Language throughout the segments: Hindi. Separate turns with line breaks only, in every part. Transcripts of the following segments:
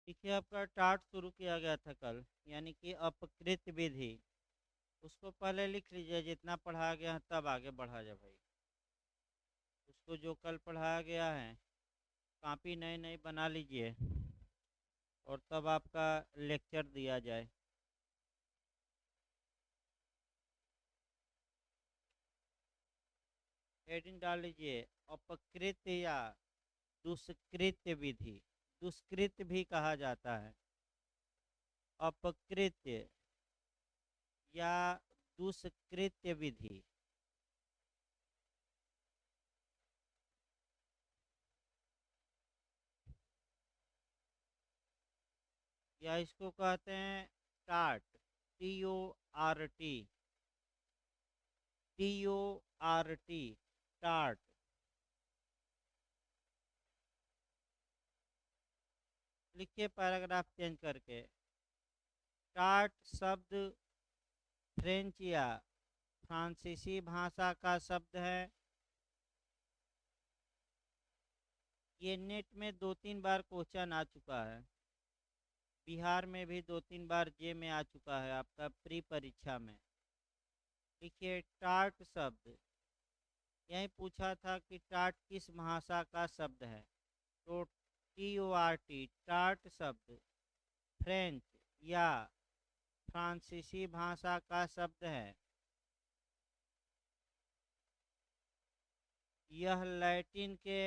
देखिए आपका टाट शुरू किया गया था कल, यानी कि अपकृत विधि। उसको पहले लिख लीजिए, जितना पढ़ाया गया है तब आगे बढ़ा जाए भाई। उसको जो कल पढ़ाया गया है कॉपी नई नई बना लीजिए और तब आपका लेक्चर दिया जाए। हेडिंग डाल लीजिए, अपकृत या दुष्कृत विधि। दुष्कृत भी कहा जाता है, अपकृत या दुष्कृत विधि। या इसको कहते हैं टाट, TORT, TORT, टाट। लिखिए पैराग्राफ चेंज करके। टाट शब्द फ्रेंच या फ्रांसीसी भाषा का शब्द है। ये नेट में 2-3 बार क्वेश्चन आ चुका है। बिहार में भी 2-3 बार जे में आ चुका है, आपका प्री परीक्षा में। देखिए टाट शब्द, यही पूछा था कि टाट किस भाषा का शब्द है, तो TORT, टाट शब्द फ्रेंच या फ्रांसीसी भाषा का शब्द है। यह लैटिन के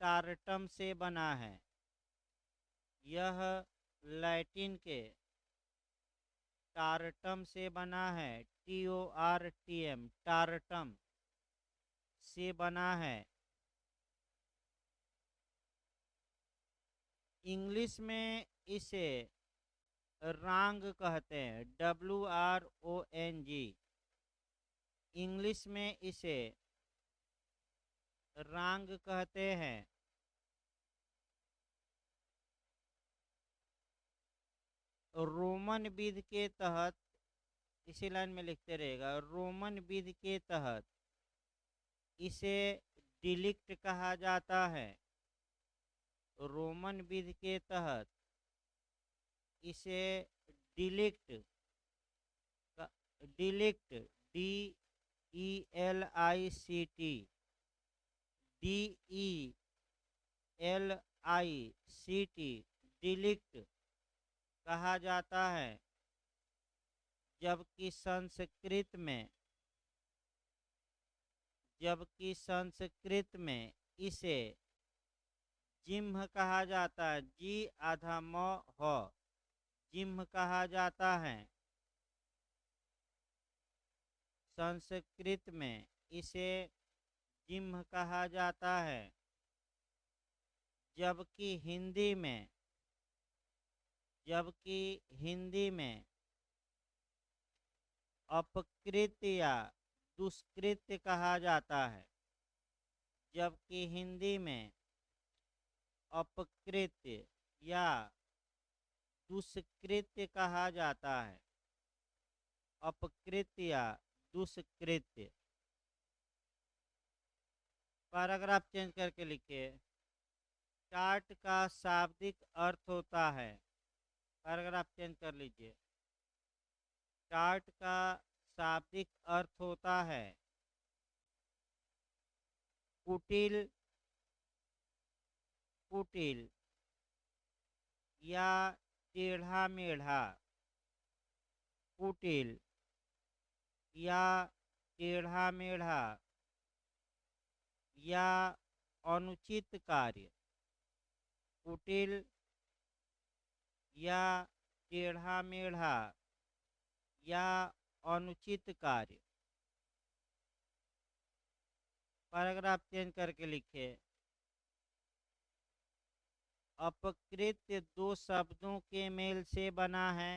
टार्टम से बना है। यह लैटिन के टार्टम से बना है, TORTM, टार्टम से बना है। इंग्लिश में इसे रांग कहते हैं, WRONG। इंग्लिश में इसे रांग कहते हैं। रोमन विधि के तहत, इसी लाइन में लिखते रहेगा, रोमन विधि के तहत इसे डिलिक्ट कहा जाता है। रोमन विधि के तहत इसे डिलिक्ट, डिलिक्ट, DELICT, DELICT, डिलिक्ट कहा जाता है। जबकि संस्कृत में, जबकि संस्कृत में इसे जिह्व कहा जाता है, जी आधा म ह, जिह्व कहा जाता है। संस्कृत में इसे जिह्व कहा जाता है। जबकि हिंदी में, जबकि हिंदी में अपकृत या दुष्कृत कहा जाता है। जबकि हिंदी में अपकृत या दुष्कृत कहा जाता है। अपकृत या दुष्कृत। पैराग्राफ चेंज करके लिखिए। टाट का शाब्दिक अर्थ होता है, पैराग्राफ चेंज कर लीजिए। टाट का शाब्दिक अर्थ होता है कुटिल, कुटिल या टेढ़ा मेढ़ा। कुटिल या टेढ़ा मेढ़ा या अनुचित कार्य। कुटिल या टेढ़ा मेढ़ा या अनुचित कार्य। पैराग्राफ चेंज करके लिखे। अपकृत दो शब्दों के मेल से बना है।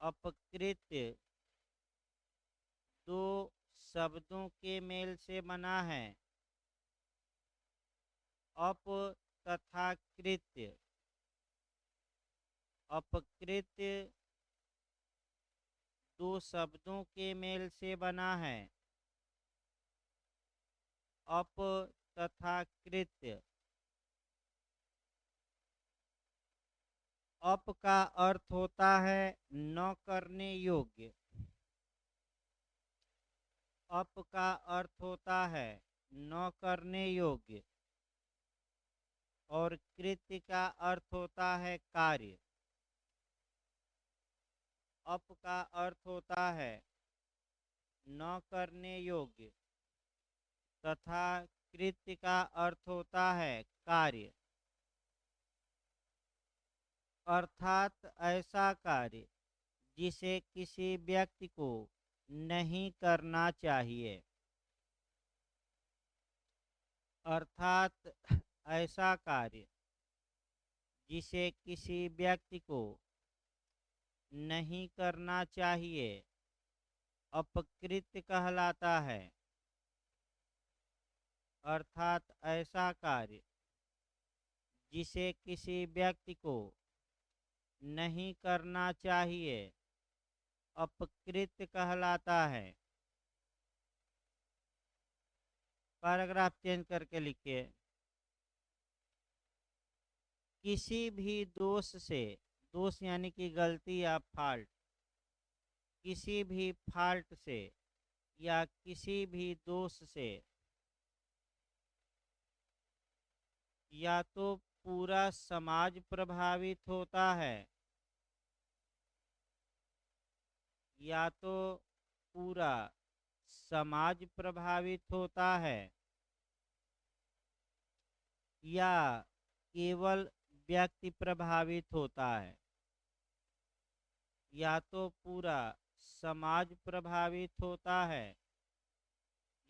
अपकृत दो शब्दों के मेल से बना है। अप तथा कृत्य, अपकृत दो शब्दों के मेल से बना है। अप तथा कृत्य अप का अर्थ होता है न करने योग्य। अप का अर्थ होता है न करने योग्य। और कृत्य का अर्थ होता है कार्य। अप का अर्थ होता है न करने योग्य तथा कृत्य का अर्थ होता है कार्य। अर्थात ऐसा कार्य जिसे किसी व्यक्ति को नहीं करना चाहिए। अर्थात ऐसा कार्य जिसे किसी व्यक्ति को नहीं करना चाहिए अपकृत्य कहलाता है। अर्थात ऐसा कार्य जिसे किसी व्यक्ति को नहीं करना चाहिए अपकृत्य कहलाता है। पैराग्राफ चेंज करके लिखिए। किसी भी दोष से, दोष यानी कि गलती या फॉल्ट, किसी भी फॉल्ट से या किसी भी दोष से या तो पूरा समाज प्रभावित होता है या तो पूरा समाज प्रभावित होता है या केवल व्यक्ति प्रभावित होता है। या तो पूरा समाज प्रभावित होता है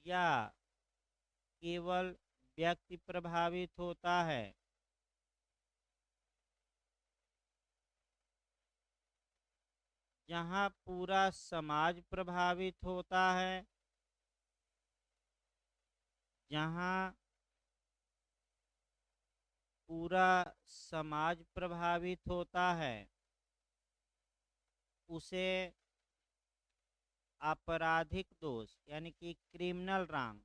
या केवल व्यक्ति प्रभावित होता है। जहाँ पूरा समाज प्रभावित होता है, जहाँ पूरा समाज प्रभावित होता है उसे आपराधिक दोष यानी कि क्रिमिनल रॉन्ग।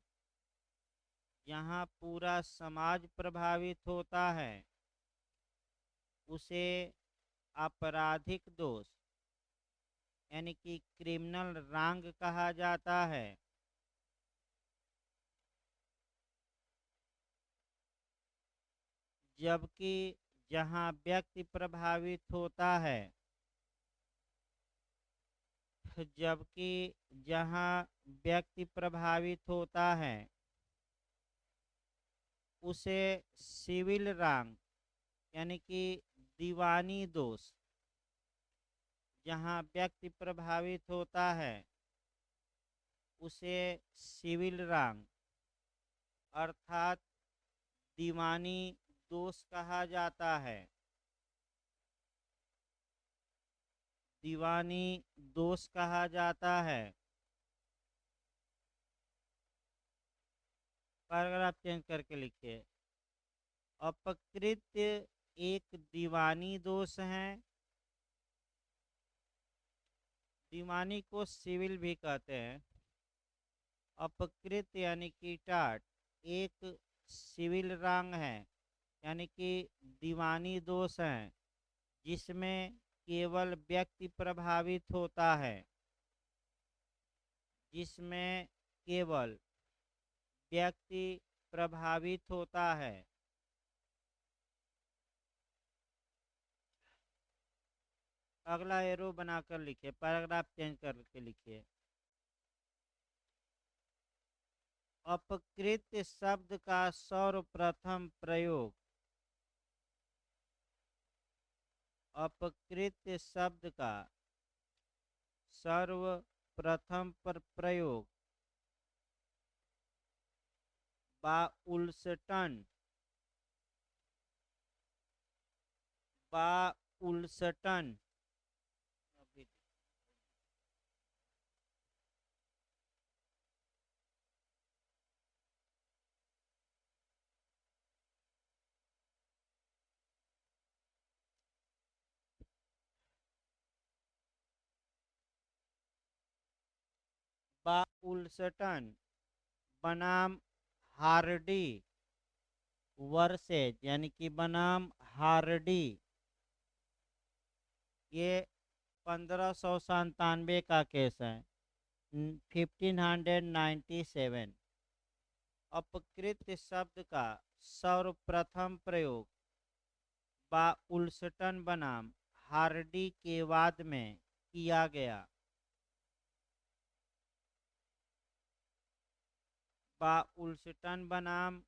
जहाँ पूरा समाज प्रभावित होता है उसे आपराधिक दोष यानी कि क्रिमिनल रॉन्ग कहा जाता है। जबकि जहाँ व्यक्ति प्रभावित होता है, जबकि जहाँ व्यक्ति प्रभावित होता है उसे सिविल रॉन्ग यानी कि दीवानी दोष। जहाँ व्यक्ति प्रभावित होता है उसे सिविल रॉन्ग अर्थात दीवानी दोष कहा जाता है। दीवानी दोष कहा जाता है। पैराग्राफ चेंज करके लिखिए। अपकृत्य एक दीवानी दोष है। दीवानी को सिविल भी कहते हैं। अपकृत्य यानी कि टाट एक सिविल रॉन्ग है यानी कि दीवानी दोष है जिसमें केवल व्यक्ति प्रभावित होता है, जिसमें केवल व्यक्ति प्रभावित होता है। अगला एरो बनाकर लिखिए। पैराग्राफ चेंज करके लिखिए। अपकृत्य शब्द का सर्वप्रथम प्रयोग, अपकृत्य शब्द का सर्वप्रथम पर प्रयोग बाउल्सटन बाउल्सटन बाउल्सटन बनाम हार्डी वर्सेज यानी कि बनाम हार्डी ये 1597 का केस है, 1597। अपकृत शब्द का सर्वप्रथम प्रयोग बाउल्स्टन बनाम हार्डी के वाद में किया गया। बाउल्स्टन बनाम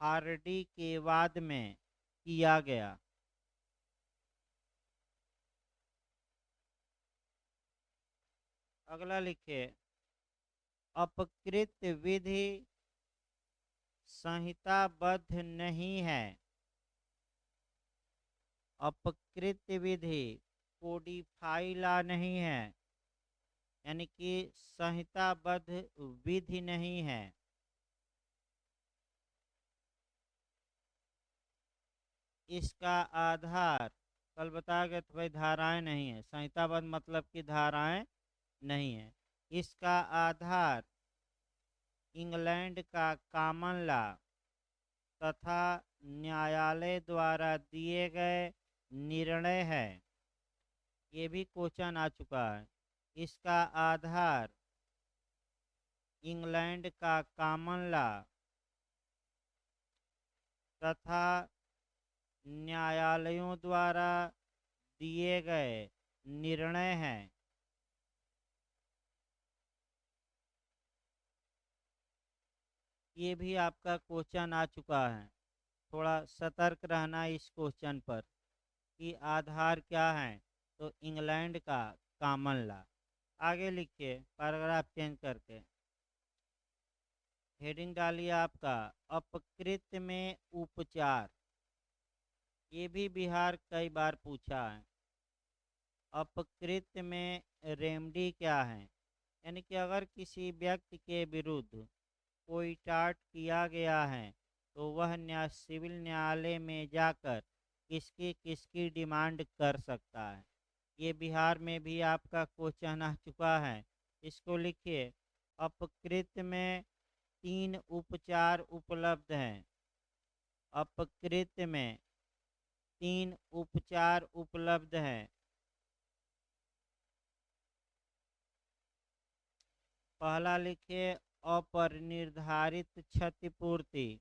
हार्डी के वाद में किया गया। अगला लिखिए, अपकृत विधि संहिताबद्ध नहीं है। अपकृत विधि कोडिफाई लॉ नहीं है, यानी कि संहिताबद्ध विधि नहीं है। इसका आधार, कल बताया गया तो भाई धाराएं नहीं है, संहिताबद्ध मतलब कि धाराएं नहीं है। इसका आधार इंग्लैंड का कॉमन लॉ तथा न्यायालय द्वारा दिए गए निर्णय है। ये भी क्वेश्चन आ चुका है। इसका आधार इंग्लैंड का कॉमन लॉ तथा न्यायालयों द्वारा दिए गए निर्णय हैं। ये भी आपका क्वेश्चन आ चुका है। थोड़ा सतर्क रहना इस क्वेश्चन पर कि आधार क्या है, तो इंग्लैंड का कॉमन लॉ। आगे लिखिए, पैराग्राफ चेंज करके हेडिंग डालिए आपका अपकृत में उपचार। ये भी बिहार कई बार पूछा है। अपकृत में रेमडी क्या है, यानी कि अगर किसी व्यक्ति के विरुद्ध कोई टाट किया गया है तो वह सिविल न्यायालय में जाकर किसकी किसकी डिमांड कर सकता है। ये बिहार में भी आपका क्वेश्चन आ चुका है। इसको लिखिए, अपकृत में 3 उपचार उपलब्ध हैं। अपकृत में 3 उपचार उपलब्ध हैं। पहला लिखिए, अपरिनिर्धारित क्षतिपूर्ति,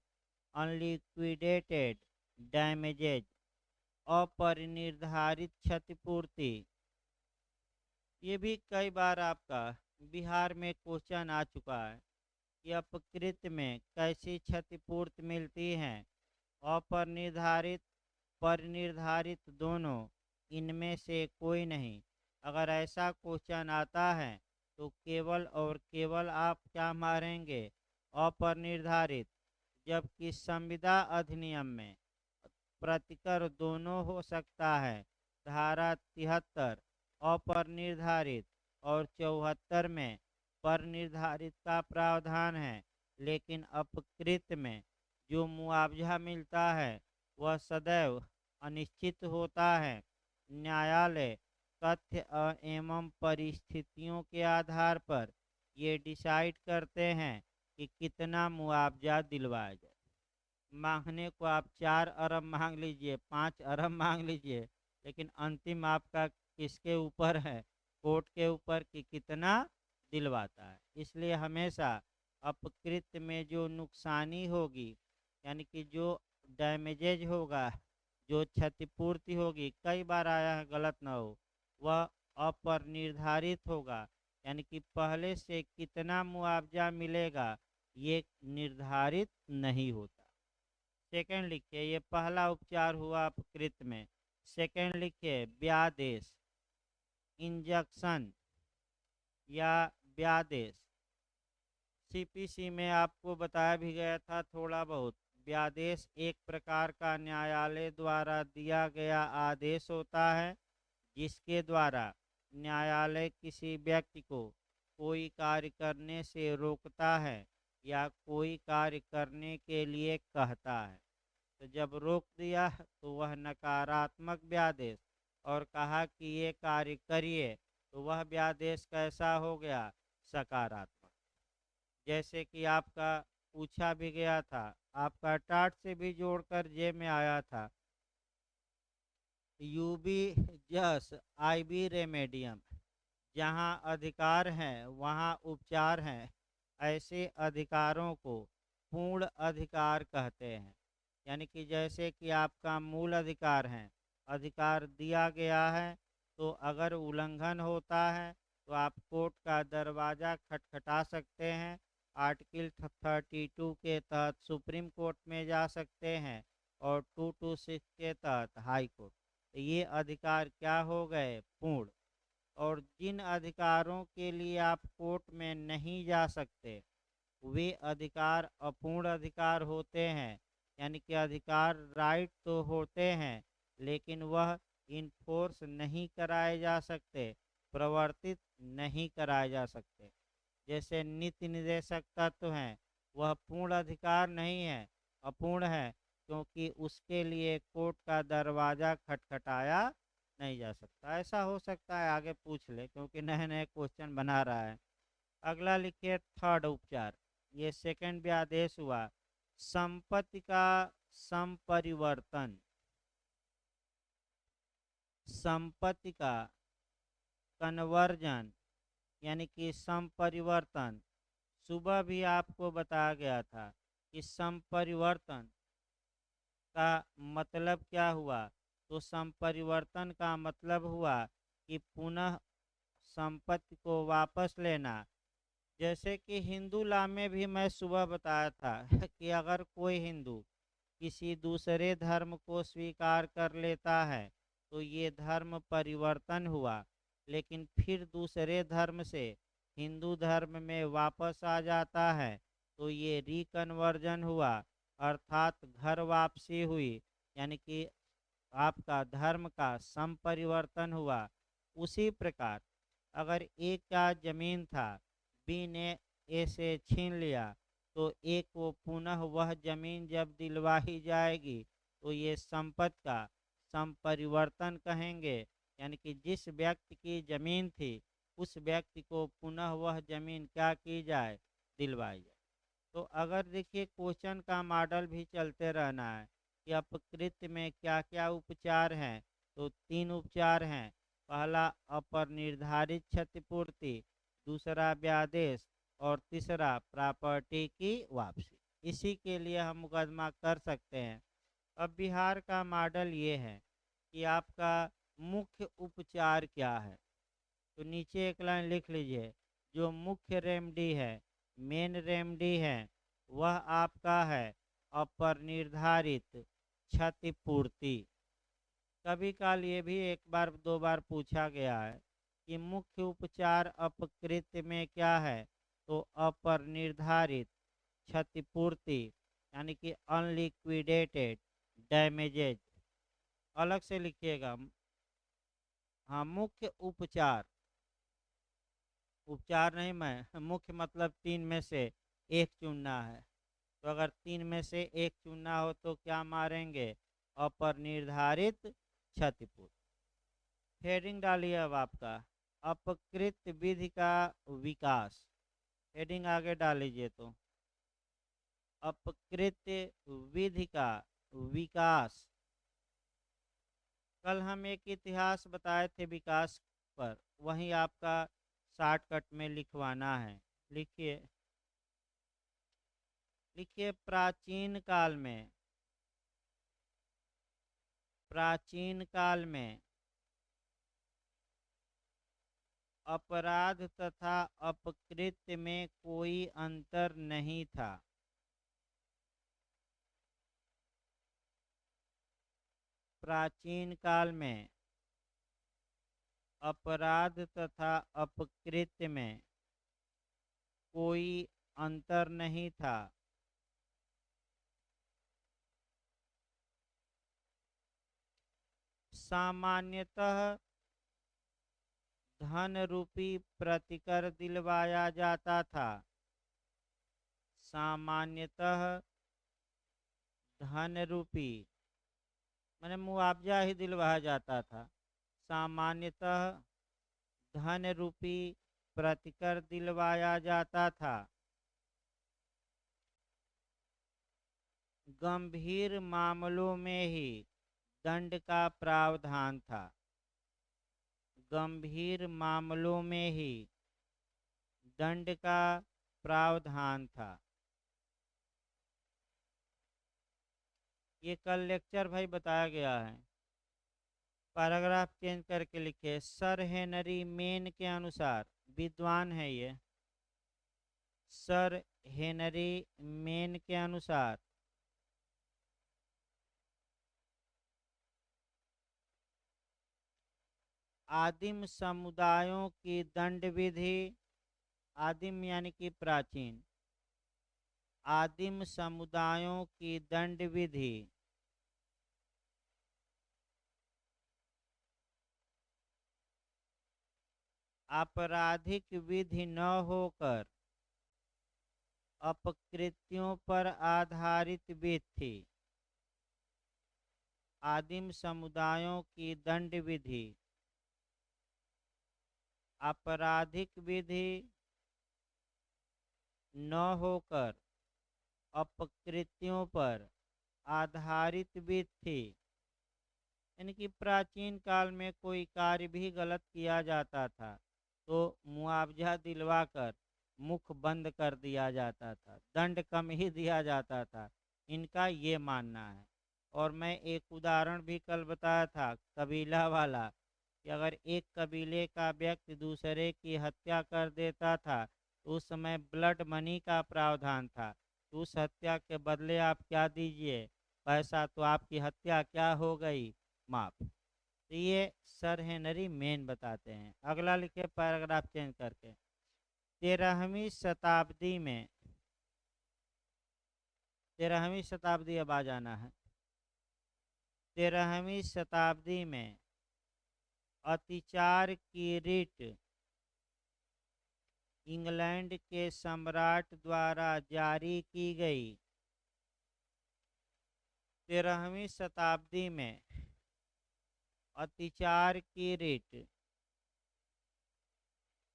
अनलिक्विडेटेड डैमेजेज। अपरिनिर्धारित क्षतिपूर्ति, ये भी कई बार आपका बिहार में क्वेश्चन आ चुका है कि अपकृत में कैसी क्षतिपूर्ति मिलती है। अपरिनिर्धारित, परिनिर्धारित दोनों, इनमें से कोई नहीं। अगर ऐसा क्वेश्चन आता है तो केवल और केवल आप क्या मारेंगे, अपरिनिर्धारित। जबकि संविदा अधिनियम में प्रतिकर दोनों हो सकता है। धारा 73 अपरिनिर्धारित और 74 में परिनिर्धारित का प्रावधान है। लेकिन अपकृत में जो मुआवजा मिलता है वह सदैव अनिश्चित होता है। न्यायालय तथ्य एवं परिस्थितियों के आधार पर ये डिसाइड करते हैं कि कितना मुआवजा दिलवाया जाए। मांगने को आप 4 अरब मांग लीजिए, 5 अरब मांग लीजिए, लेकिन अंतिम आपका किसके ऊपर है, कोर्ट के ऊपर कि कितना दिलवाता है। इसलिए हमेशा अपकृत में जो नुकसानी होगी, यानी कि जो डैमेजेज होगा, जो क्षतिपूर्ति होगी, कई बार आया है गलत ना हो, वह अपरिनिर्धारित होगा। यानी कि पहले से कितना मुआवजा मिलेगा ये निर्धारित नहीं होता। सेकंड लिखिए, ये पहला उपचार हुआ अपकृत में। सेकंड लिखिए, व्यादेश, इंजेक्शन या व्यादेश। सीपीसी में आपको बताया भी गया था थोड़ा बहुत। व्यादेश एक प्रकार का न्यायालय द्वारा दिया गया आदेश होता है जिसके द्वारा न्यायालय किसी व्यक्ति को कोई कार्य करने से रोकता है या कोई कार्य करने के लिए कहता है। तो जब रोक दिया तो वह नकारात्मक व्यादेश, और कहा कि ये कार्य करिए तो वह व्यादेश कैसा हो गया, सकारात्मक। जैसे कि आपका पूछा भी गया था, आपका टाट से भी जोड़कर जे में आया था यूबी जस आईबी रेमेडियम। जहाँ अधिकार हैं वहाँ उपचार हैं। ऐसे अधिकारों को पूर्ण अधिकार कहते हैं। यानी कि जैसे कि आपका मूल अधिकार है, अधिकार दिया गया है, तो अगर उल्लंघन होता है तो आप कोर्ट का दरवाज़ा खटखटा सकते हैं। आर्टिकल 32 के तहत सुप्रीम कोर्ट में जा सकते हैं और 226 के तहत हाई कोर्ट। तो ये अधिकार क्या हो गए? पूर्ण। और जिन अधिकारों के लिए आप कोर्ट में नहीं जा सकते वे अधिकार अपूर्ण अधिकार होते हैं। यानी कि अधिकार राइट तो होते हैं लेकिन वह इन्फोर्स नहीं कराए जा सकते, प्रवर्तित नहीं कराए जा सकते। जैसे नीति निर्देशक तत्व हैं, वह पूर्ण अधिकार नहीं है, अपूर्ण है, क्योंकि उसके लिए कोर्ट का दरवाज़ा खटखटाया नहीं जा सकता। ऐसा हो सकता है आगे पूछ ले, क्योंकि नए नए क्वेश्चन बना रहा है। अगला लिखिए थर्ड उपचार। ये सेकंड भी आदेश हुआ। संपत्ति का संपरिवर्तन। संपत्ति का कन्वर्जन यानी कि संपरिवर्तन। सुबह भी आपको बताया गया था कि संपरिवर्तन का मतलब क्या हुआ। तो संपरिवर्तन का मतलब हुआ कि पुनः संपत्ति को वापस लेना। जैसे कि हिंदू लॉ में भी मैं सुबह बताया था कि अगर कोई हिंदू किसी दूसरे धर्म को स्वीकार कर लेता है तो ये धर्म परिवर्तन हुआ, लेकिन फिर दूसरे धर्म से हिंदू धर्म में वापस आ जाता है तो ये रिकन्वर्जन हुआ, अर्थात घर वापसी हुई। यानी कि आपका धर्म का संपरिवर्तन हुआ। उसी प्रकार अगर एक का जमीन था, बी ने ए से छीन लिया, तो ए को पुनः वह जमीन जब दिलवाई जाएगी तो ये संपत्ति का संपरिवर्तन कहेंगे। यानी कि जिस व्यक्ति की जमीन थी उस व्यक्ति को पुनः वह जमीन क्या की जाए? दिलवाई जाए। तो अगर देखिए क्वेश्चन का मॉडल भी चलते रहना है कि अपकृत में क्या क्या उपचार हैं। तो 3 उपचार हैं। पहला अपर-निर्धारित क्षतिपूर्ति, दूसरा व्यादेश और तीसरा प्रॉपर्टी की वापसी। इसी के लिए हम मुकदमा कर सकते हैं। अब बिहार का मॉडल ये है कि आपका मुख्य उपचार क्या है। तो नीचे एक लाइन लिख लीजिए। जो मुख्य रेमडी है, मेन रेमडी है, वह आपका है अपर निर्धारित क्षतिपूर्ति। कभी काल ये भी एक बार दो बार पूछा गया है कि मुख्य उपचार अपकृत्य में क्या है। तो अपर निर्धारित क्षतिपूर्ति यानी कि अनलिक्विडेटेड डैमेजेज। अलग से लिखिएगा। हाँ, मुख्य उपचार, उपचार नहीं, मैं मुख्य मतलब 3 में से एक चुनना है। तो अगर 3 में से एक चुनना हो तो क्या मारेंगे? अपर निर्धारित क्षतिपूर्ति। हेडिंग डालिए अब आपका अपकृत विधि का विकास। हेडिंग आगे डाल लीजिए। तो अपकृत विधि का विकास। कल हम एक इतिहास बताए थे विकास पर, वहीं आपका शॉर्टकट में लिखवाना है। लिखिए। लिखिए प्राचीन काल में, प्राचीन काल में अपराध तथा अपकृत्य में कोई अंतर नहीं था। प्राचीन काल में अपराध तथा अपकृत्य में कोई अंतर नहीं था। सामान्यतः धन रूपी प्रतिकर दिलवाया जाता था। सामान्यतः धन रूपी मैंने मुआवजा ही दिलवाया जाता था। सामान्यतः धन रूपी प्रतिकर दिलवाया जाता था। गंभीर मामलों में ही दंड का प्रावधान था। गंभीर मामलों में ही दंड का प्रावधान था। ये कल लेक्चर भाई बताया गया है। पैराग्राफ चेंज करके लिखे। सर हेनरी मेन के अनुसार, विद्वान है ये, सर हेनरी मेन के अनुसार आदिम समुदायों की दंड विधि, आदिम यानी कि प्राचीन, आदिम समुदायों की दंड विधि आपराधिक विधि न होकर अपकृत्यों पर आधारित विधि थी। आदिम समुदायों की दंड विधि आपराधिक विधि न होकर अपकृत्यों पर आधारित विधि थी। यानी कि प्राचीन काल में कोई कार्य भी गलत किया जाता था तो मुआवजा दिलवाकर मुख बंद कर दिया जाता था, दंड कम ही दिया जाता था। इनका ये मानना है। और मैं एक उदाहरण भी कल बताया था कबीला वाला, कि अगर एक कबीले का व्यक्ति दूसरे की हत्या कर देता था तो उस समय ब्लड मनी का प्रावधान था। तो उस हत्या के बदले आप क्या दीजिए, पैसा, तो आपकी हत्या क्या हो गई, माफ। तो ये सर हेनरी मेन बताते हैं। अगला लिखे पैराग्राफ चेंज करके। 13वीं शताब्दी में, 13वीं शताब्दी अब आ जाना है। 13वीं शताब्दी में अतिचार की रीट इंग्लैंड के सम्राट द्वारा जारी की गई। 13वीं शताब्दी में अतिचार की रीट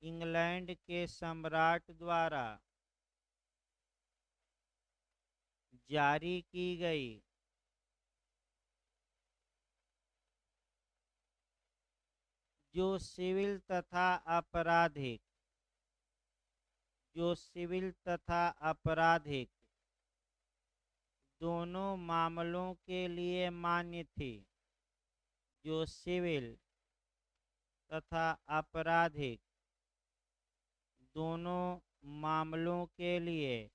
इंग्लैंड के सम्राट द्वारा जारी की गई। जो सिविल तथा आपराधिक, जो सिविल तथा आपराधिक दोनों मामलों के लिए मान्य थी, जो सिविल तथा आपराधिक दोनों मामलों के लिए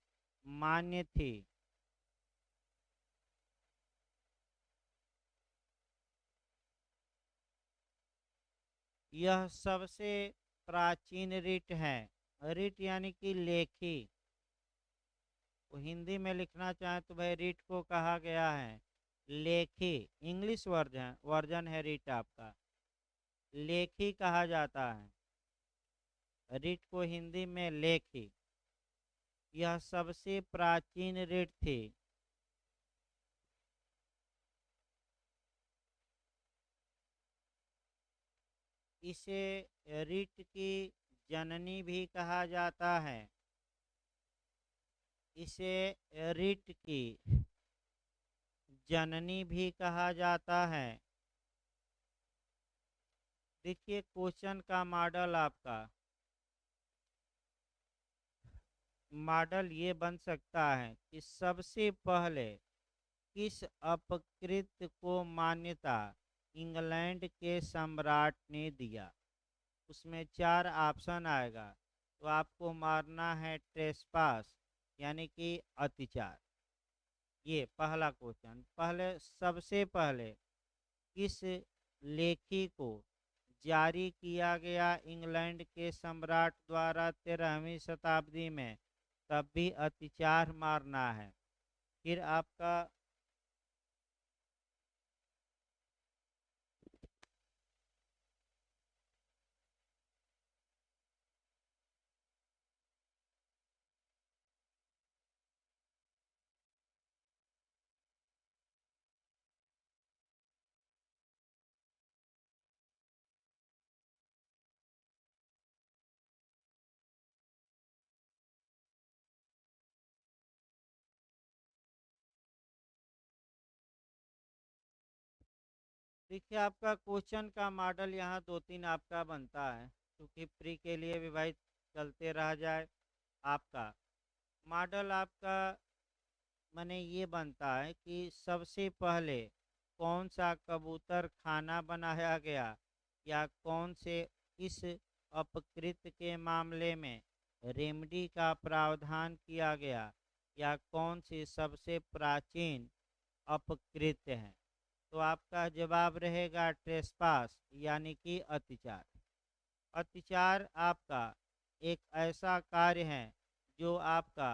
मान्य थी। यह सबसे प्राचीन रिट है। रिट यानी कि लेखी, तो हिंदी में लिखना चाहे तो भाई रिट को कहा गया है लेखी। इंग्लिश वर्जन वर्जन है रिट आपका, लेखी कहा जाता है रिट को हिंदी में लेखी। यह सबसे प्राचीन रिट थी। इसे रिट की जननी भी कहा जाता है। इसे रिट की जननी भी कहा जाता है। देखिए क्वेश्चन का मॉडल आपका, मॉडल ये बन सकता है कि सबसे पहले किस अपकृत्य को मान्यता इंग्लैंड के सम्राट ने दिया। उसमें 4 ऑप्शन आएगा, तो आपको मारना है ट्रेसपास यानी कि अतिचार। ये पहला क्वेश्चन। पहले सबसे पहले किस लेखी को जारी किया गया इंग्लैंड के सम्राट द्वारा 13वीं शताब्दी में, तब भी अतिचार मारना है। फिर आपका देखिए आपका क्वेश्चन का मॉडल यहाँ दो तीन आपका बनता है, क्योंकि प्री के लिए भी भाई चलते रह जाए। आपका मॉडल आपका माने ये बनता है कि सबसे पहले कौन सा कबूतर खाना बनाया गया, या कौन से इस अपकृत के मामले में रेमडी का प्रावधान किया गया, या कौन सी सबसे प्राचीन अपकृत है। तो आपका जवाब रहेगा ट्रेसपास, यानी कि अतिचार। अतिचार आपका एक ऐसा कार्य है जो आपका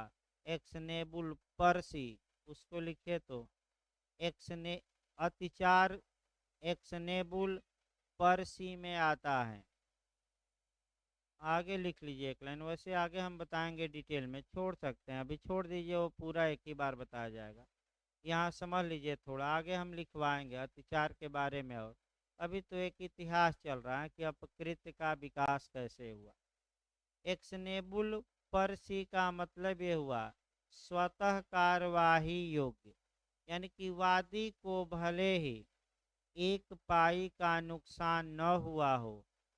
एक्सनेबुल परसी, उसको लिखे तो एक्सने अतिचार एक्सनेबुल परसी में आता है। आगे लिख लीजिए एक लाइन, वैसे आगे हम बताएंगे डिटेल में, छोड़ सकते हैं अभी, छोड़ दीजिए, वो पूरा एक ही बार बताया जाएगा। यहाँ समझ लीजिए, थोड़ा आगे हम लिखवाएंगे अतिचार के बारे में। और अभी तो एक इतिहास चल रहा है कि अपकृत्य का विकास कैसे हुआ। एक्शनेबल परसी का मतलब ये हुआ स्वतः कार्यवाही योग्य, यानी कि वादी को भले ही एक पाई का नुकसान न हुआ हो,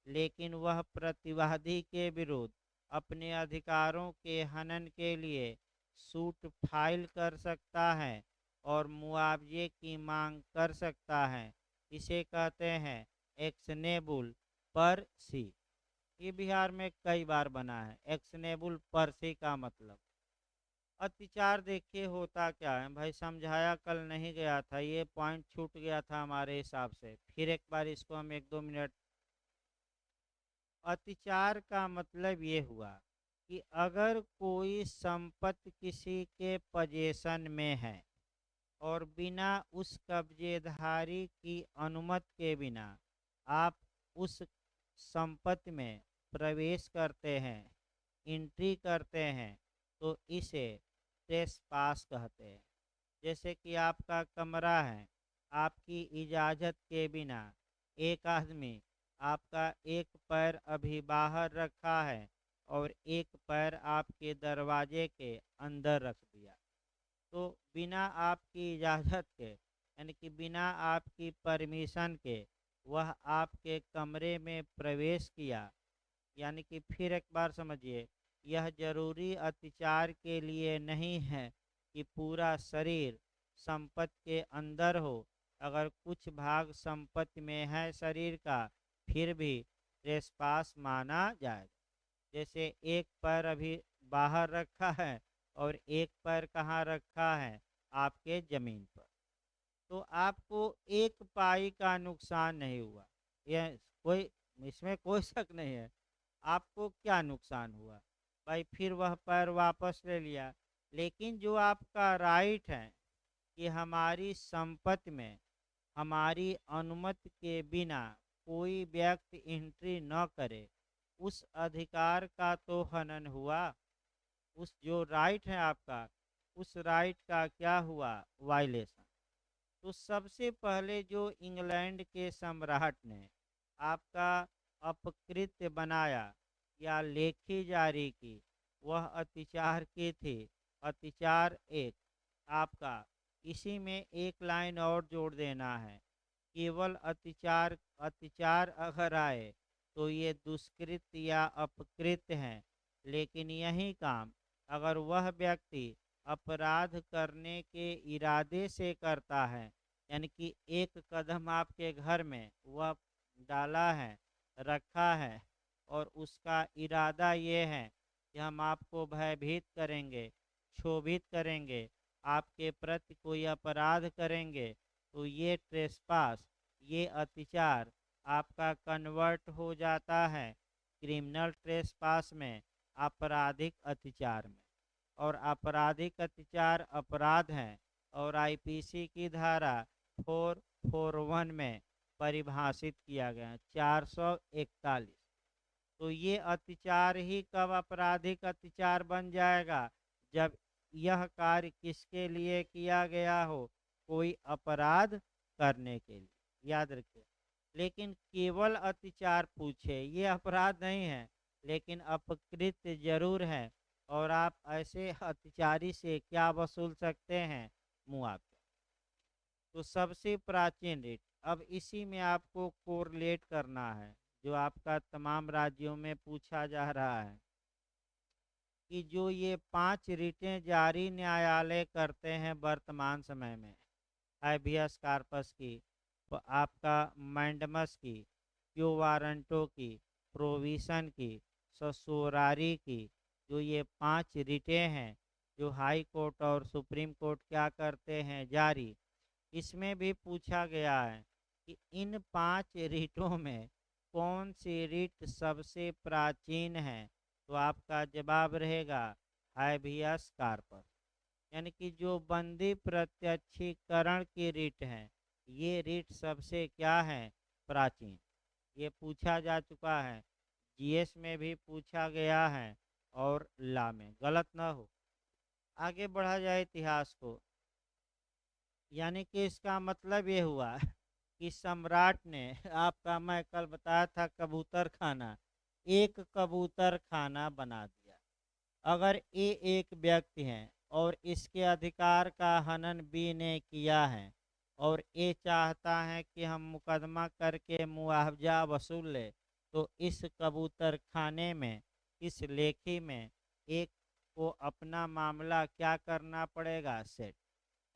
लेकिन वह प्रतिवादी के विरुद्ध अपने अधिकारों के हनन के लिए सूट फाइल कर सकता है और मुआवजे की मांग कर सकता है। इसे कहते हैं एक्शनेबल पर सी। ये बिहार में कई बार बना है एक्शनेबल पर सी का मतलब। अत्याचार देखिए होता क्या है भाई, समझाया कल नहीं गया था, ये पॉइंट छूट गया था हमारे हिसाब से, फिर एक बार इसको हम एक दो मिनट। अत्याचार का मतलब ये हुआ कि अगर कोई संपत्ति किसी के पजेशन में है और बिना उस कब्जेधारी की अनुमति के बिना आप उस संपत्ति में प्रवेश करते हैं, एंट्री करते हैं, तो इसे ट्रेसपास कहते हैं। जैसे कि आपका कमरा है, आपकी इजाज़त के बिना एक आदमी आपका एक पैर अभी बाहर रखा है और एक पैर आपके दरवाजे के अंदर रख दिया, तो बिना आपकी इजाज़त के, यानी कि बिना आपकी परमिशन के वह आपके कमरे में प्रवेश किया। यानी कि फिर एक बार समझिए, यह जरूरी अत्याचार के लिए नहीं है कि पूरा शरीर संपत्ति के अंदर हो। अगर कुछ भाग संपत्ति में है शरीर का, फिर भी ट्रेसपास माना जाएगा। जैसे एक पैर अभी बाहर रखा है और एक पैर कहाँ रखा है, आपके जमीन पर, तो आपको एक पाई का नुकसान नहीं हुआ। यह कोई, इसमें कोई शक नहीं है। आपको क्या नुकसान हुआ भाई, फिर वह पैर वापस ले लिया, लेकिन जो आपका राइट है कि हमारी संपत्ति में हमारी अनुमति के बिना कोई व्यक्ति एंट्री न करे, उस अधिकार का तो हनन हुआ। उस जो राइट है आपका, उस राइट का क्या हुआ, वायलेशन। तो सबसे पहले जो इंग्लैंड के सम्राट ने आपका अपकृत्य बनाया या लेखी जारी की, वह अत्याचार की थी। अत्याचार एक आपका, इसी में एक लाइन और जोड़ देना है, केवल अत्याचार अत्याचार अगर आए तो ये दुष्कृत या अपकृत हैं। लेकिन यही काम अगर वह व्यक्ति अपराध करने के इरादे से करता है, यानी कि एक कदम आपके घर में वह डाला है, रखा है, और उसका इरादा ये है कि हम आपको भयभीत करेंगे, क्षोभित करेंगे, आपके प्रति कोई अपराध करेंगे, तो ये ट्रेसपास, ये अत्याचार आपका कन्वर्ट हो जाता है क्रिमिनल ट्रेसपास में, आपराधिक अत्याचार में। और आपराधिक अत्याचार अपराध हैं और आईपीसी की धारा 441 में परिभाषित किया गया है, 441। तो ये अत्याचार ही कब आपराधिक अत्याचार बन जाएगा, जब यह कार्य किसके लिए किया गया हो, कोई अपराध करने के लिए, याद रखिए। लेकिन केवल अत्याचार पूछे, ये अपराध नहीं है, लेकिन अपकृत्य जरूर है। और आप ऐसे अत्याचारी से क्या वसूल सकते हैं, मुआवजा। तो सबसे प्राचीन रीट अब इसी में आपको कोरिलेट करना है जो आपका तमाम राज्यों में पूछा जा रहा है कि जो ये 5 रिटें जारी न्यायालय करते हैं वर्तमान समय में, हैबियस कार्पस की, आपका मैंडमस की, क्यो वारंटो की, प्रोविशन की, ससुरारी की, जो ये 5 रिटें हैं जो हाई कोर्ट और सुप्रीम कोर्ट क्या करते हैं जारी, इसमें भी पूछा गया है कि इन 5 रिटों में कौन सी रिट सबसे प्राचीन है। तो आपका जवाब रहेगा हैबियस कार्पस, यानी कि जो बंदी प्रत्यक्षीकरण की रिट है, ये रिट सबसे क्या है, प्राचीन। ये पूछा जा चुका है, जीएस में भी पूछा गया है और लॉ में, गलत ना हो। आगे बढ़ा जाए इतिहास को, यानी कि इसका मतलब ये हुआ कि सम्राट ने आपका, मैं कल बताया था कबूतर खाना, एक कबूतर खाना बना दिया। अगर ए एक व्यक्ति है और इसके अधिकार का हनन बी ने किया है और ए चाहता है कि हम मुकदमा करके मुआवजा वसूल ले, तो इस कबूतर खाने में, इस लेखी में एक को अपना मामला क्या करना पड़ेगा, सेट।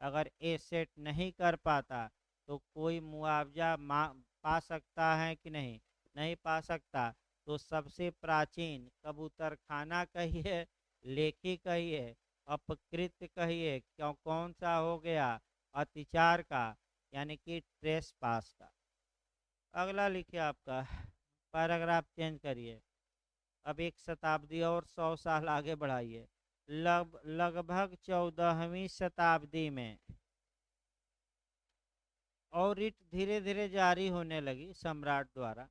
अगर ए सेट नहीं कर पाता तो कोई मुआवजा पा सकता है कि नहीं, नहीं पा सकता। तो सबसे प्राचीन कबूतर खाना कहिए, लेखी कहिए, अपकृत कहिए, क्यों कौन सा हो गया, अतिचार का, यानी कि ट्रेस पास का। अगला लिखिए आपका पैराग्राफ चेंज करिए, अब 1 शताब्दी और 100 साल आगे बढ़ाइए। लगभग 14वीं शताब्दी में और रिट धीरे धीरे जारी होने लगी सम्राट द्वारा,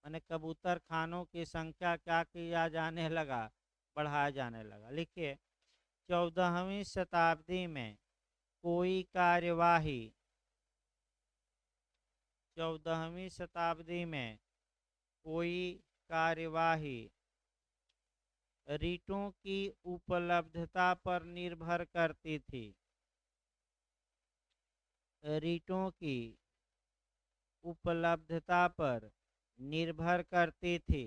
मैंने कबूतर खानों की संख्या क्या किया जाने लगा, बढ़ाया जाने लगा। लिखिए 14वीं शताब्दी में कोई कार्यवाही, 14वीं शताब्दी में कोई कार्यवाही रिटों की उपलब्धता पर निर्भर करती थी, रिटों की उपलब्धता पर निर्भर करती थी।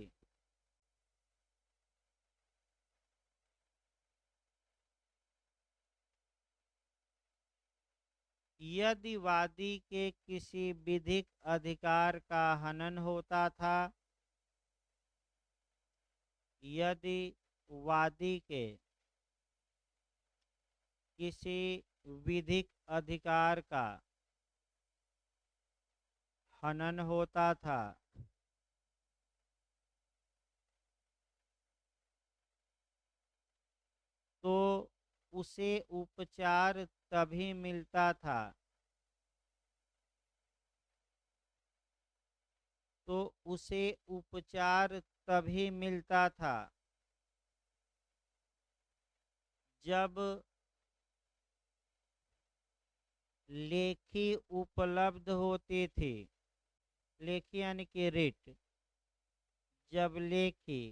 यदि वादी के किसी विधिक अधिकार का हनन होता था, यदि वादी के किसी विधिक अधिकार का हनन होता था, तो उसे उपचार तभी मिलता था, तो उसे उपचार तभी मिलता था जब लेखी उपलब्ध होती थी, लेखी यानी कि रिट, जब लेखी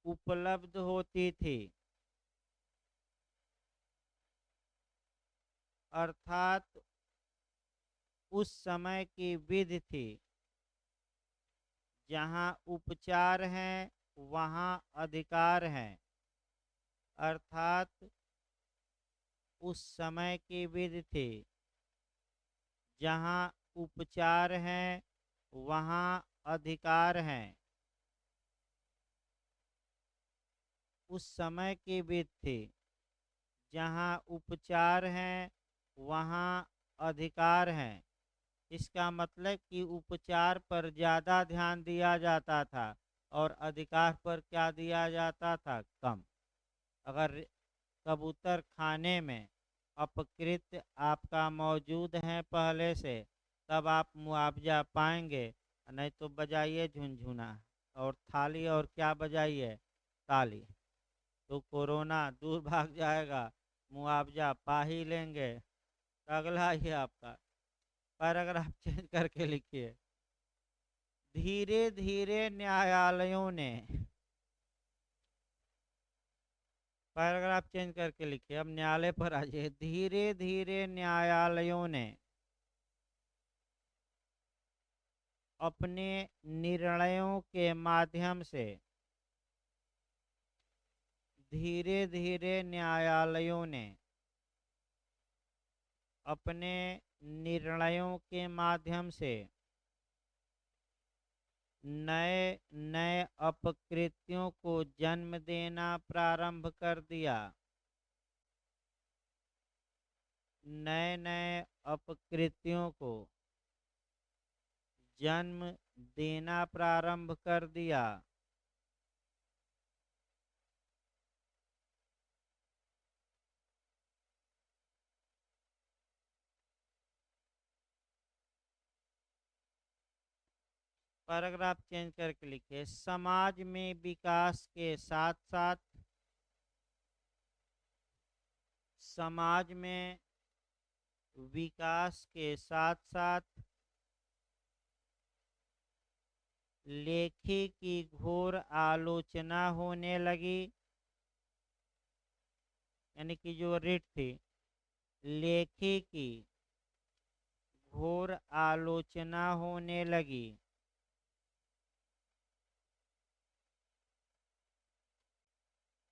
उपलब्ध होती थी, अर्थात उस समय की विधि थी, जहाँ उपचार हैं वहाँ अधिकार हैं, अर्थात उस समय की विधि थी, जहाँ उपचार हैं वहाँ अधिकार हैं, उस समय की विधि थी, जहाँ उपचार हैं वहाँ अधिकार हैं। इसका मतलब कि उपचार पर ज़्यादा ध्यान दिया जाता था और अधिकार पर क्या दिया जाता था, कम। अगर कबूतर खाने में अपकृत आपका मौजूद है पहले से, तब आप मुआवजा पाएंगे, नहीं तो बजाइए झुनझुना और थाली, और क्या बजाइए, ताली, तो कोरोना दूर भाग जाएगा, मुआवजा पा ही लेंगे। अगला ही आपका पैराग्राफ चेंज करके लिखिए, धीरे धीरे न्यायालयों ने, पैराग्राफ चेंज करके लिखिए, अब न्यायालय पर आ जाइए। धीरे धीरे न्यायालयों ने अपने निर्णयों के माध्यम से धीरे धीरे न्यायालयों ने अपने निर्णयों के माध्यम से नए नए अपकृत्यों को जन्म देना प्रारंभ कर दिया। नए नए अपकृत्यों को जन्म देना प्रारंभ कर दिया। पैराग्राफ चेंज करके लिखिए, समाज में विकास के साथ साथ समाज में विकास के साथ साथ लेखी की घोर आलोचना होने लगी। यानी कि जो रिट थी, लेखी की घोर आलोचना होने लगी।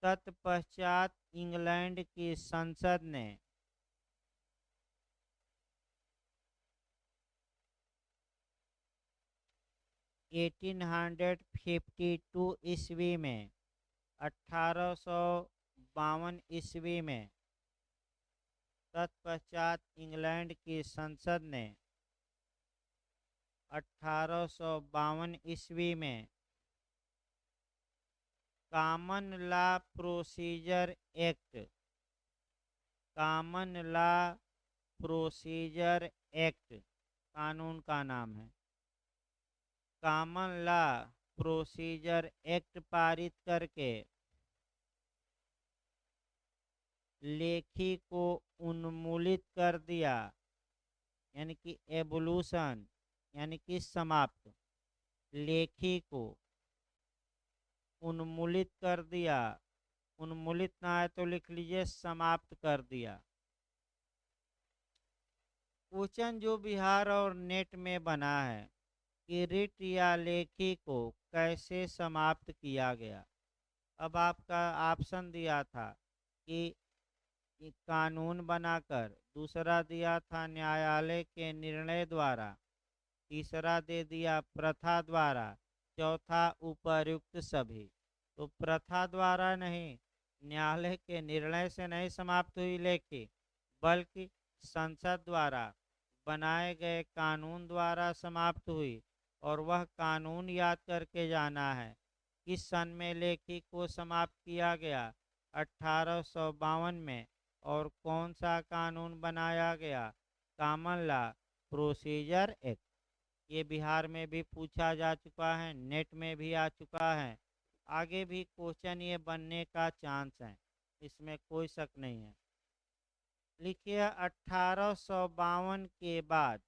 तत्पश्चात इंग्लैंड की संसद ने ईस्वी में 1852 ईस्वी में तत्पश्चात इंग्लैंड की संसद ने 1852 ईस्वी में common law procedure act, common law procedure act कानून का नाम है, कॉमन लॉ प्रोसीजर एक्ट पारित करके लेखी को उन्मूलित कर दिया। यानी कि एबोल्यूशन, यानी कि समाप्त, लेखी को उन्मूलित कर दिया। उन्मूलित ना है तो लिख लीजिए समाप्त कर दिया। क्वेश्चन जो बिहार और नेट में बना है कि रिट या लेखी को कैसे समाप्त किया गया। अब आपका ऑप्शन दिया था कि कानून बनाकर, दूसरा दिया था न्यायालय के निर्णय द्वारा, तीसरा दे दिया प्रथा द्वारा, चौथा उपर्युक्त सभी। तो प्रथा द्वारा नहीं, न्यायालय के निर्णय से नहीं समाप्त हुई लेखी, बल्कि संसद द्वारा बनाए गए कानून द्वारा समाप्त हुई। और वह कानून याद करके जाना है। किस सन में लेखी को समाप्त किया गया? 1852 में। और कौन सा कानून बनाया गया? Common law procedure act. ये बिहार में भी पूछा जा चुका है, नेट में भी आ चुका है, आगे भी क्वेश्चन ये बनने का चांस है, इसमें कोई शक नहीं है। लिखिए 1852 के बाद,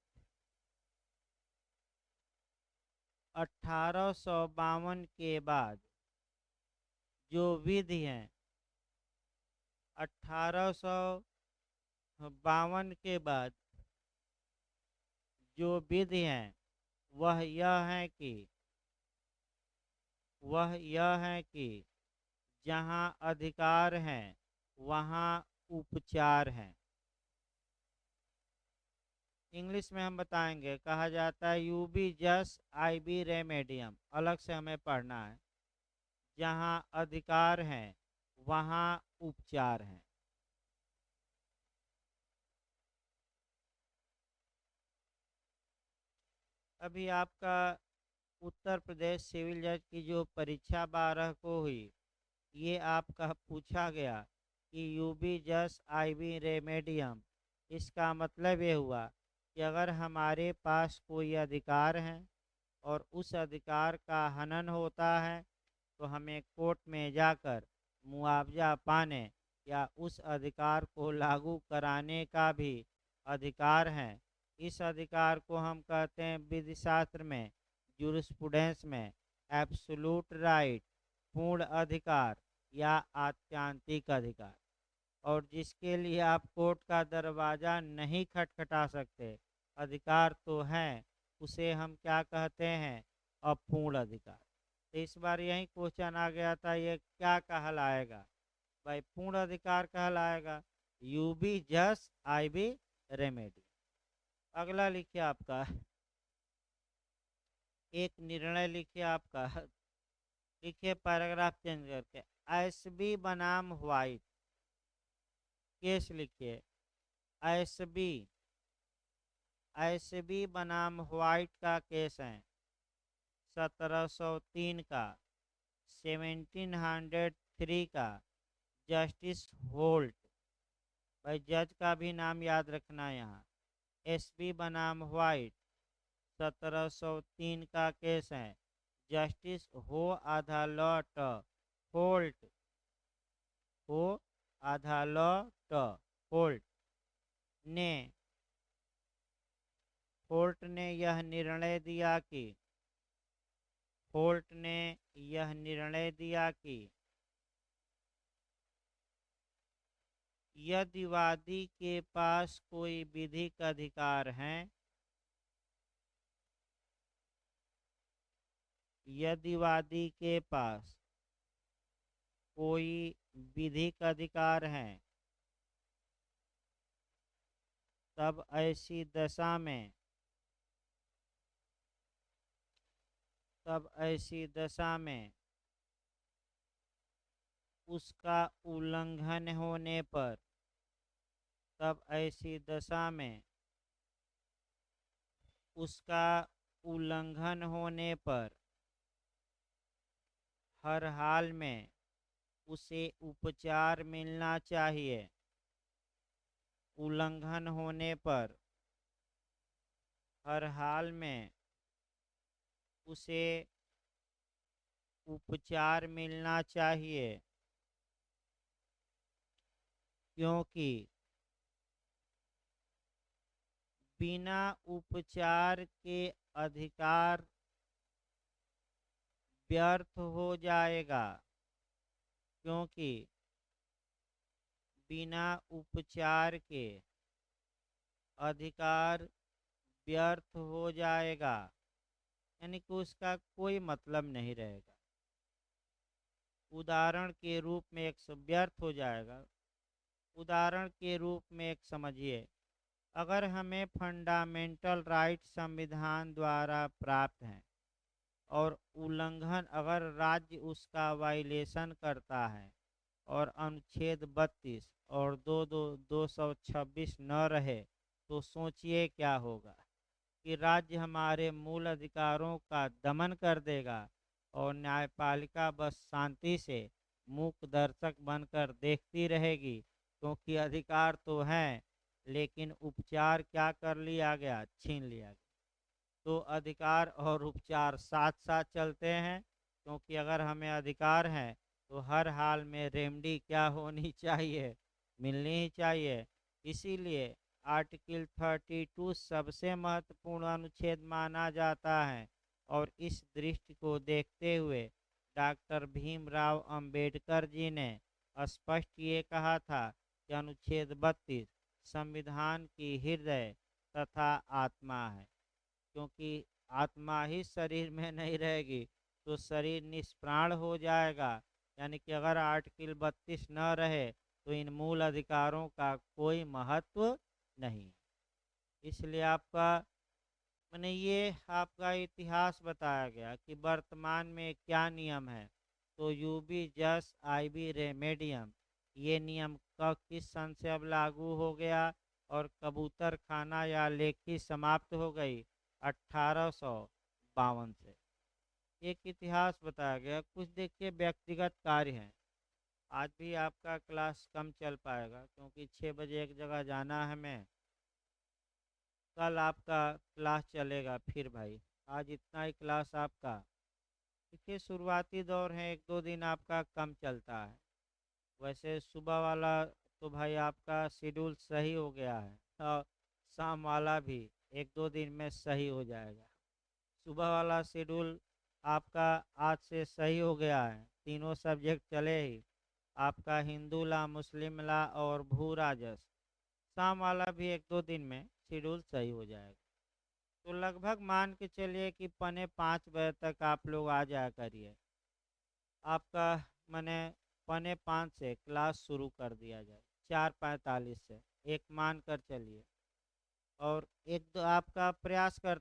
1852 के बाद जो विधि हैं, 1852 के बाद जो विधि हैं वह यह है कि जहाँ अधिकार हैं वहाँ उपचार हैं। इंग्लिश में हम बताएंगे, कहा जाता है यू बी जस्ट आई बी रेमेडियम, अलग से हमें पढ़ना है। जहाँ अधिकार हैं वहाँ उपचार हैं। अभी आपका उत्तर प्रदेश सिविल जज की जो परीक्षा 12 को हुई, ये आपका पूछा गया कि यू बी जस्ट आई बी रेमेडियम। इसका मतलब ये हुआ कि अगर हमारे पास कोई अधिकार है और उस अधिकार का हनन होता है तो हमें कोर्ट में जाकर मुआवजा पाने या उस अधिकार को लागू कराने का भी अधिकार है। इस अधिकार को हम कहते हैं विधि शास्त्र में, जूरिस्प्रूडेंस में, एब्सोल्यूट राइट, पूर्ण अधिकार या आत्यांतिक अधिकार। और जिसके लिए आप कोर्ट का दरवाज़ा नहीं खटखटा सकते, अधिकार तो है उसे हम क्या कहते हैं? अपूर्ण अधिकार। तो इस बार यही क्वेश्चन आ गया था, ये क्या कहलाएगा भाई? पूर्ण अधिकार कहलाएगा। यू बी जस्ट, आई बी रेमेडी। अगला लिखिए आपका, एक निर्णय लिखिए आपका, लिखिए पैराग्राफ चेंज करके, एस बी बनाम व्हाइट। केस लिखिए, एस बी बनाम व्हाइट का केस है 1703 का, 1703 का। जस्टिस होल्ट, भाई जज का भी नाम याद रखना यहाँ। एस बी बनाम व्हाइट 1703 का केस है। जस्टिस हो अदालत, होल्ट, हो अदालत, होल्ट ने कोर्ट ने यह निर्णय दिया कि, कोर्ट ने यह निर्णय दिया कि यदि वादी के पास कोई विधिक अधिकार है, यदि वादी के पास कोई विधिक अधिकार है, तब ऐसी दशा में, तब ऐसी दशा में उसका उल्लंघन होने पर, तब ऐसी दशा में उसका उल्लंघन होने पर हर हाल में उसे उपचार मिलना चाहिए। उल्लंघन होने पर हर हाल में उसे उपचार मिलना चाहिए, क्योंकि बिना उपचार के अधिकार व्यर्थ हो जाएगा, क्योंकि बिना उपचार के अधिकार व्यर्थ हो जाएगा, यानी कि उसका कोई मतलब नहीं रहेगा। उदाहरण के रूप में एक व्यर्थ हो जाएगा। उदाहरण के रूप में एक समझिए, अगर हमें फंडामेंटल राइट संविधान द्वारा प्राप्त हैं और उल्लंघन, अगर राज्य उसका वायलेशन करता है और अनुच्छेद 32 और 226 न रहे, तो सोचिए क्या होगा? कि राज्य हमारे मूल अधिकारों का दमन कर देगा और न्यायपालिका बस शांति से मूक दर्शक बनकर देखती रहेगी, क्योंकि अधिकार तो हैं, लेकिन उपचार क्या कर लिया गया? छीन लिया गया। तो अधिकार और उपचार साथ साथ चलते हैं, क्योंकि अगर हमें अधिकार है तो हर हाल में रेमडी क्या होनी चाहिए? मिलनी ही चाहिए। इसीलिए आर्टिकल 32 सबसे महत्वपूर्ण अनुच्छेद माना जाता है, और इस दृष्टि को देखते हुए डॉक्टर भीमराव अंबेडकर जी ने स्पष्ट ये कहा था कि अनुच्छेद 32 संविधान की हृदय तथा आत्मा है, क्योंकि आत्मा ही शरीर में नहीं रहेगी तो शरीर निष्प्राण हो जाएगा। यानी कि अगर आर्टिकल 32 न रहे तो इन मूल अधिकारों का कोई महत्व नहीं। इसलिए आपका मैंने ये आपका इतिहास बताया गया कि वर्तमान में क्या नियम है। तो यू बी जस, आई बी रेमेडियम, ये नियम कब किस सन से अब लागू हो गया, और कबूतर खाना या लेखी समाप्त हो गई 1852 से। एक इतिहास बताया गया। कुछ देखिए व्यक्तिगत कार्य हैं। आज भी आपका क्लास कम चल पाएगा, क्योंकि 6 बजे एक जगह जाना है मैं। कल आपका क्लास चलेगा फिर भाई। आज इतना ही क्लास आपका। देखिए शुरुआती दौर है, 1-2 दिन आपका कम चलता है। वैसे सुबह वाला तो भाई आपका शेड्यूल सही हो गया है, और शाम वाला भी 1-2 दिन में सही हो जाएगा। सुबह वाला शेड्यूल आपका आज से सही हो गया है, तीनों सब्जेक्ट चले ही। आपका हिंदू ला, मुस्लिम ला और भू राजस्व। शाम वाला भी 1-2 दिन में शेड्यूल सही हो जाएगा। तो लगभग मान के चलिए कि 4:45 तक आप लोग आ जाया करिए। आपका मने 4:45 से क्लास शुरू कर दिया जाए, 4:45 से एक मान कर चलिए। और एक दो आपका प्रयास करते